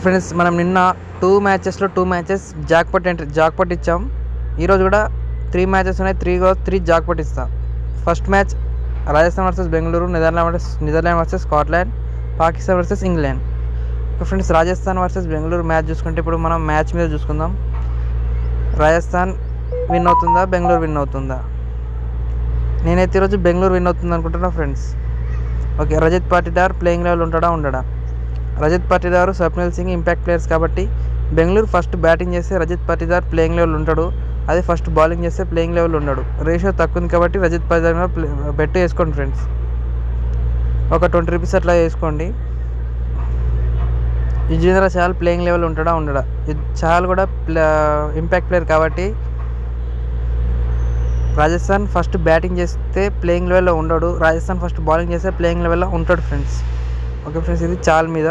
Friends మనం నిన్న 2 matches jackpot ఇచ్చాం. ఈరోజు కూడా 3 మ్యాచెస్ ఉన్నాయి. 3 జాక్పాట్ ఇస్తాం. First match Rajasthan versus Bengaluru, Netherland versus Scotland, Pakistan versus England. Friends Rajasthan versus Bengaluru match చూసుకుంటే ఇప్పుడు మనం మ్యాచ్ మీద చూసుకుందాం. రాజస్థాన్ విన్ అవుతుందా, బెంగళూరు విన్ అవుతుందా? నేనైతే ఈరోజు బెంగళూరు విన్ అవుతుంది అనుకుంటున్నా friends. Okay, Rajat Patidar playing eleven ఉండడా? రజత్ పాటిదార్, స్వప్నిల్ సింగ్ ఇంపాక్ట్ ప్లేయర్స్ కాబట్టి బెంగళూరు ఫస్ట్ బ్యాటింగ్ చేస్తే రజత్ పాటిదార్ ప్లేయింగ్ లెవెల్ ఉంటాడు. అదే ఫస్ట్ బౌలింగ్ చేస్తే ప్లేయింగ్ లెవెల్ ఉండడు. రేషియో తక్కువ ఉంది కాబట్టి రజత్ పాటిదార్ మీద బెట్ వేసుకోండి ఫ్రెండ్స్. ఒక 20 రూపీస్ అట్లా వేసుకోండి. యుజ్వేంద్ర చహల్ ప్లేయింగ్ లెవెల్ ఉండడా? చహల్ కూడా ఇంపాక్ట్ ప్లేయర్ కాబట్టి రాజస్థాన్ ఫస్ట్ బ్యాటింగ్ చేస్తే ప్లేయింగ్ లెవెల్లో ఉండడు. రాజస్థాన్ ఫస్ట్ బౌలింగ్ చేస్తే ప్లేయింగ్ లెవెల్లో ఉంటాడు ఫ్రెండ్స్. ఓకే ఫ్రెండ్స్, ఇది చహల్ మీద.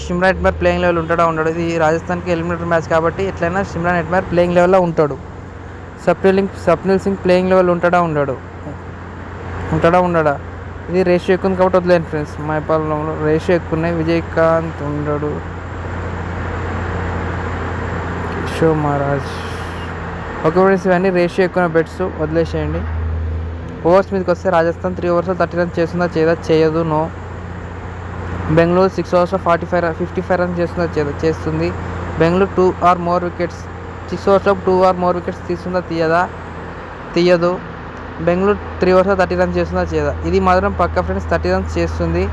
షిమ్రాన్ హెట్మేర్ ప్లేయింగ్ లెవెల్ ఉండడు? ఇది రాజస్థాన్కి ఎలిమినేటర్ మ్యాచ్ కాబట్టి ఎట్లయినా షిమ్రాన్ హెట్మేర్ ప్లేయింగ్ లెవెల్లో ఉంటాడు. స్వప్నిల్ సింగ్ ప్లేయింగ్ లెవెల్ ఉండడా? ఇది రేషియో ఎక్కువ ఉంది కాబట్టి వదిలేండి ఫ్రెండ్స్. మా పాలనలో రేషియో ఎక్కువ ఉన్నాయి. విజయకాంత్ ఉండడు. కిషోర్ మహారాజ్. ఓకే ఫ్రెండ్స్, ఇవన్నీ రేషియో ఎక్కువ బెట్స్ వదిలేసేయండి. ఓవర్స్ మీదకి వస్తే రాజస్థాన్ 3 ఓవర్స్లో 30 రన్స్ చేస్తుందా చేయదు? నో. బెంగళూరు 6 ఓవర్స్లో 55 రన్స్ చేస్తుంది. బెంగళూరు 2 or more వికెట్స్ 6 ఓవర్స్లో 2 or more వికెట్స్ తీస్తుందా తీయదు. బెంగళూరు 3 ఓవర్స్లో 30 రన్స్ చేస్తుందా చేయదా? ఇది మాత్రం పక్క ఫ్రెండ్స్, 30 రన్స్ చేస్తుంది.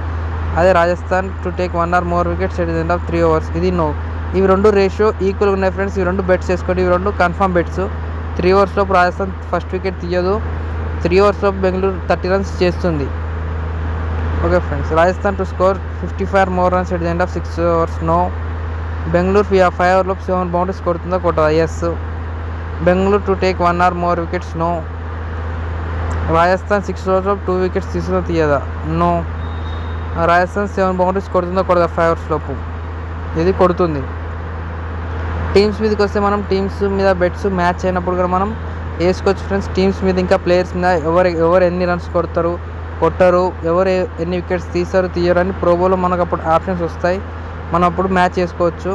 అదే Rajasthan to take 1 or more wickets at the end of 3 overs. ఇది నో. ఇవి రెండు రేషియో ఈక్వల్గా ఉన్నాయి ఫ్రెండ్స్. ఇవి రెండు బెట్స్ చేసుకోండి. ఇవి రెండు కన్ఫర్మ్ బెట్స్. 3 ఓవర్స్లోపు రాజస్థాన్ ఫస్ట్ వికెట్ తీయదు. 3 ఓవర్స్లోపు బెంగళూరు 30 రన్స్ చేస్తుంది. Okay friends, Rajasthan to score 55 or more runs at the end of 6 overs. No. Bengaluru 5 ఓవర్లోపు 7 బౌండరీస్ కొడుతుందా కొట్టదా? Yes. Bengaluru to take 1 or more wickets. No. Rajasthan 6 ఓవర్స్లోపు 2 వికెట్స్ తీసుకుందా తీయదా? నో. రాజస్థాన్ 7 బౌండరీస్ కొడుతుందా కొడదా 5 ఓవర్స్లోపు? ఇది కొడుతుంది. టీమ్స్ మీదకి వస్తే మనం టీమ్స్ మీద బెట్స్ మ్యాచ్ అయినప్పుడు కూడా మనం వేసుకోవచ్చు ఫ్రెండ్స్. టీమ్స్ మీద ఇంకా ప్లేయర్స్ మీద ఎవరు ఎన్ని రన్స్ కొట్టరు, ఎవరు ఎన్ని వికెట్స్ తీయరు అని ప్రోబోలో మనకు అప్పుడు ఆప్షన్స్ వస్తాయి. మనం అప్పుడు మ్యాచ్ చేసుకోవచ్చు.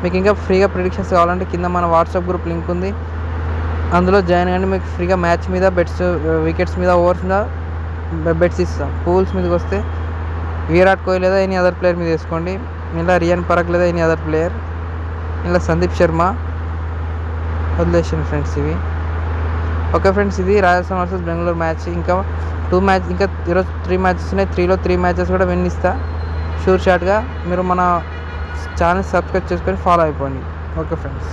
మీకు ఇంకా ఫ్రీగా ప్రిడిక్షన్స్ కావాలంటే కింద మన వాట్సాప్ గ్రూప్ లింక్ ఉంది, అందులో జాయిన్ అయ్యండి. మీకు ఫ్రీగా మ్యాచ్ మీద బెట్స్, వికెట్స్ మీద, ఓవర్స్ మీద బెట్స్ ఇస్తాం. పూల్స్ మీదకి వస్తే విరాట్ కోహ్లీ లేదా ఎనీ అదర్ ప్లేయర్ మీద వేసుకోండి. ఇలా రియాన్ పరాగ్ లేదా ఎనీ అదర్ ప్లేయర్, ఇలా సందీప్ శర్మ వదిలేసాను ఫ్రెండ్స్ ఇవి. ఓకే ఫ్రెండ్స్, ఇది రాజస్థాన్ వర్సెస్ బెంగళూరు మ్యాచ్. ఇంకా ఈరోజు 3 మ్యాచెస్ ఉన్నాయి. 3లో 3 మ్యాచెస్ కూడా విన్ ఇస్తా షూర్ షాట్గా. మీరు మన ఛానల్ సబ్స్క్రైబ్ చేసుకొని ఫాలో అయిపోండి. Okay friends.